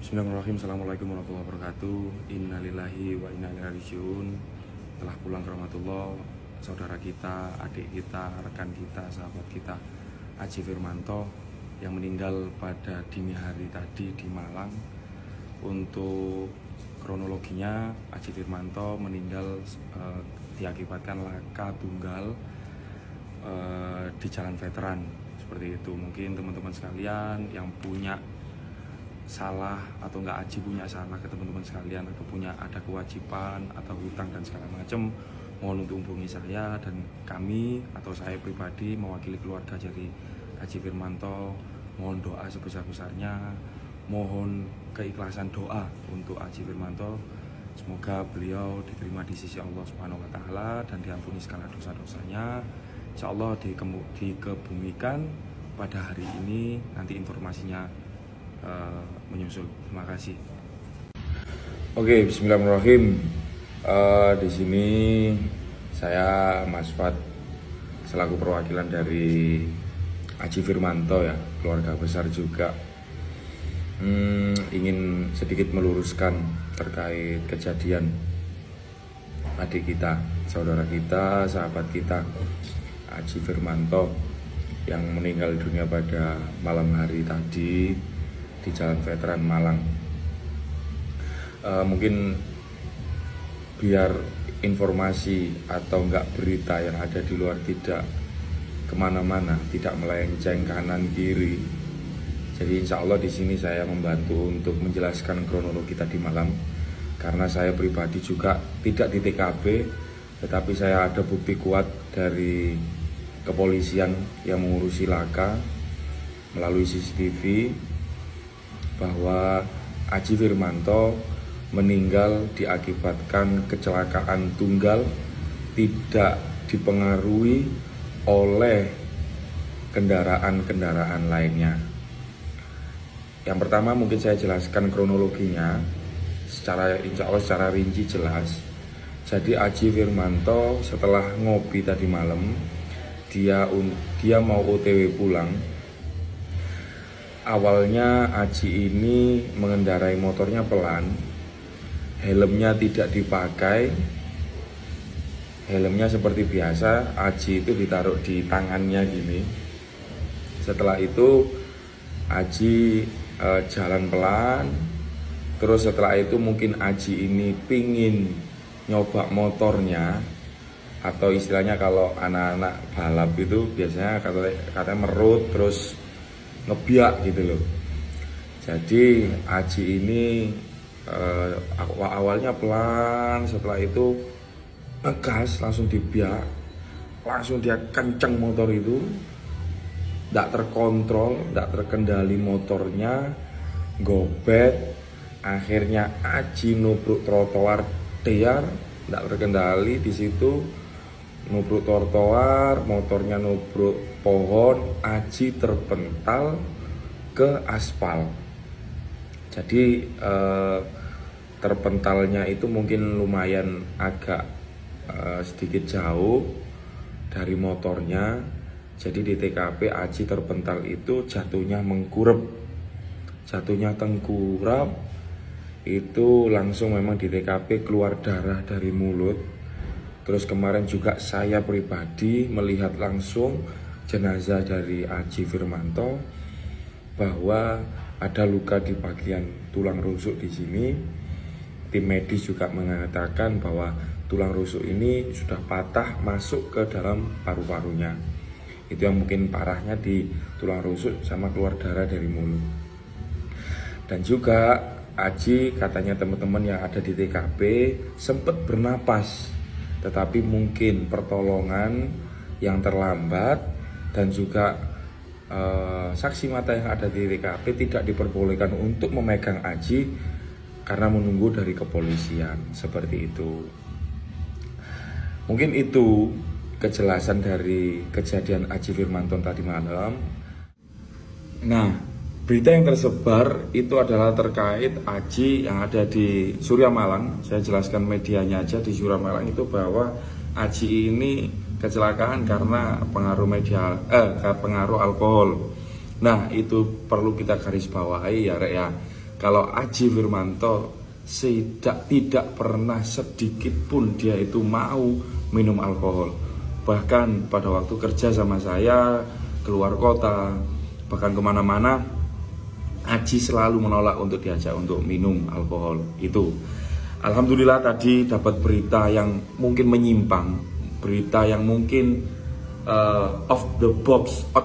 Bismillahirrahmanirrahim. Assalamualaikum warahmatullahi wabarakatuh. Innalillahi wa inna ilaihi rajiun. Telah pulang ke rahmatullah saudara kita, adik kita, rekan kita, sahabat kita, Aji Firmanto yang meninggal pada dini hari tadi di Malang. Untuk kronologinya, Aji Firmanto meninggal diakibatkan laka tunggal di Jalan Veteran. Seperti itu. Mungkin teman-teman sekalian yang punya salah atau enggak, Aji punya salah ke teman-teman sekalian atau ada kewajiban atau hutang dan segala macam, mohon untuk hubungi saya dan kami atau saya pribadi mewakili keluarga dari Aji Firmanto. Mohon doa sebesar-besarnya, mohon keikhlasan doa untuk Aji Firmanto. Semoga beliau diterima di sisi Allah Subhanahu wa taala dan diampuni segala dosa-dosanya. Insyaallah dikebumikan pada hari ini, nanti informasinya menyusul. Terima kasih. Oke, bismillahirrahmanirrahim. Di sini saya Mas Fat selaku perwakilan dari Aji Firmanto ya, keluarga besar juga. Ingin sedikit meluruskan terkait kejadian adik kita, saudara kita, sahabat kita, Aji Firmanto yang meninggal dunia pada malam hari tadi di Jalan Veteran Malang. Mungkin biar informasi atau enggak berita yang ada di luar tidak kemana-mana, tidak melenceng kanan kiri. Jadi insya Allah di sini saya membantu untuk menjelaskan kronologi tadi malam, karena saya pribadi juga tidak di TKP, tetapi saya ada bukti kuat dari kepolisian yang mengurusi laka melalui CCTV bahwa Aji Firmanto meninggal diakibatkan kecelakaan tunggal, tidak dipengaruhi oleh kendaraan-kendaraan lainnya. Yang pertama mungkin saya jelaskan kronologinya secara insya Allah secara rinci jelas. Jadi Aji Firmanto setelah ngopi tadi malam, dia mau OTW pulang. Awalnya Aji ini mengendarai motornya pelan, helmnya tidak dipakai. Helmnya seperti biasa, Aji itu ditaruh di tangannya gini. Setelah itu Aji jalan pelan. Terus setelah itu mungkin Aji ini pingin nyoba motornya, atau istilahnya kalau anak-anak balap itu biasanya katanya merut terus ngebiak gitu loh. Jadi Aji ini awalnya pelan, setelah itu ngegas, langsung dibiak, langsung dia kenceng motor itu, tidak terkontrol, tidak terkendali motornya, gobet. Akhirnya Aji nubruk trotoar liar, tidak terkendali di situ, nubruk trotoar, motornya nubruk pohon, Aji terpental ke aspal. Jadi terpentalnya itu mungkin lumayan agak sedikit jauh dari motornya. Jadi di TKP Aji terpental itu jatuhnya mengkurep, jatuhnya tengkurap. Itu langsung memang di TKP keluar darah dari mulut. Terus kemarin juga saya pribadi melihat langsung jenazah dari Aji Firmanto, bahwa ada luka di bagian tulang rusuk di sini. Tim medis juga mengatakan bahwa tulang rusuk ini sudah patah masuk ke dalam paru-parunya. Itu yang mungkin parahnya di tulang rusuk sama keluar darah dari mulut. Dan juga Aji katanya teman-teman yang ada di TKP sempat bernapas, tetapi mungkin pertolongan yang terlambat dan juga saksi mata yang ada di TKP tidak diperbolehkan untuk memegang Aji karena menunggu dari kepolisian, seperti itu. Mungkin itu kejelasan dari kejadian Aji Firmanto tadi malam. Nah, berita yang tersebar itu adalah terkait Aji yang ada di Surya Malang. Saya jelaskan medianya aja di Surya Malang itu, bahwa Aji ini kecelakaan karena pengaruh alkohol. Nah, itu perlu kita garis bawahi ya Rek ya. kalau Aji Firmanto tidak pernah sedikit pun dia itu mau minum alkohol. Bahkan pada waktu kerja sama saya, keluar kota, bahkan kemana-mana, Aji selalu menolak untuk diajak untuk minum alkohol itu. Alhamdulillah tadi dapat berita yang mungkin menyimpang, berita yang mungkin out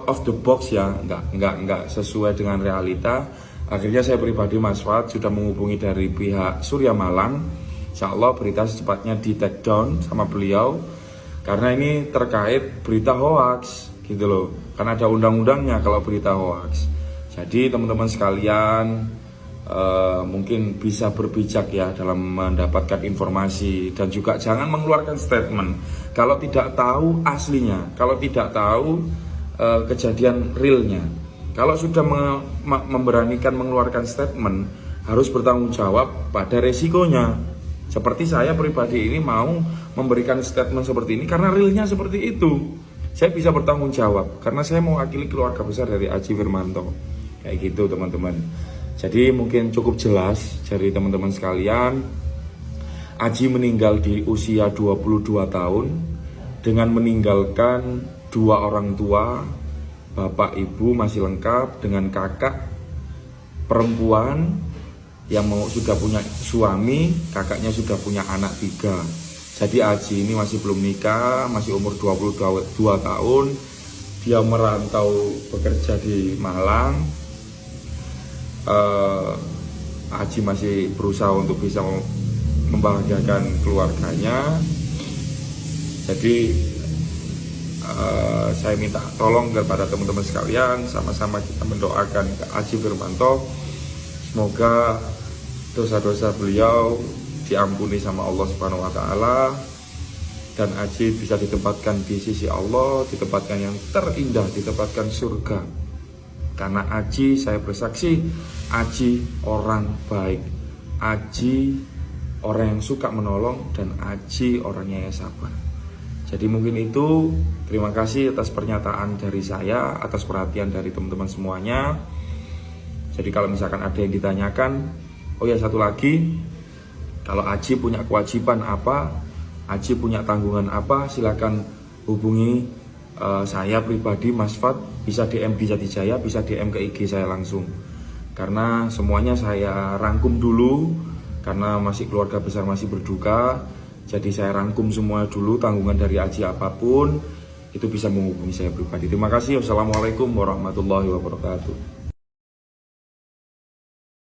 of the box ya, nggak sesuai dengan realita. Akhirnya saya pribadi Mas Fad sudah menghubungi dari pihak Surya Malang. Insya Allah berita secepatnya di take down sama beliau, karena ini terkait berita hoax gitu loh, karena ada undang-undangnya kalau berita hoax. Jadi teman-teman sekalian mungkin bisa berbijak ya dalam mendapatkan informasi, dan juga jangan mengeluarkan statement kalau tidak tahu aslinya, kalau tidak tahu kejadian realnya. Kalau sudah memberanikan mengeluarkan statement, harus bertanggung jawab pada resikonya. Seperti saya pribadi ini mau memberikan statement seperti ini karena realnya seperti itu. Saya bisa bertanggung jawab karena saya mewakili keluarga besar dari Aji Firmanto. Kayak gitu teman-teman. Jadi mungkin cukup jelas dari teman-teman sekalian, Aji meninggal di usia 22 tahun dengan meninggalkan 2 orang tua, bapak ibu masih lengkap, dengan kakak perempuan yang sudah punya suami, kakaknya sudah punya anak 3. Jadi Aji ini masih belum nikah, masih umur 22 tahun. Dia merantau bekerja di Malang. Aji masih berusaha untuk bisa membahagiakan keluarganya. Jadi saya minta tolong kepada teman-teman sekalian, sama-sama kita mendoakan ke Aji Firmanto, semoga dosa-dosa beliau diampuni sama Allah Subhanahu wa taala, dan Aji bisa ditempatkan di sisi Allah, ditempatkan yang terindah, ditempatkan surga. Karena Aji, saya bersaksi, Aji orang baik, Aji orang yang suka menolong, dan Aji orangnya yang sabar. Jadi mungkin itu, terima kasih atas pernyataan dari saya, atas perhatian dari teman-teman semuanya. Jadi kalau misalkan ada yang ditanyakan, oh ya satu lagi, kalau Aji punya kewajiban apa, Aji punya tanggungan apa, silakan hubungi saya pribadi Mas Fad, bisa DM di Jatijaya, bisa DM ke IG saya langsung. Karena semuanya saya rangkum dulu, karena masih keluarga besar masih berduka. Jadi saya rangkum semua dulu, tanggungan dari Aji apapun itu bisa menghubungi saya pribadi. Terima kasih. Wassalamualaikum warahmatullahi wabarakatuh.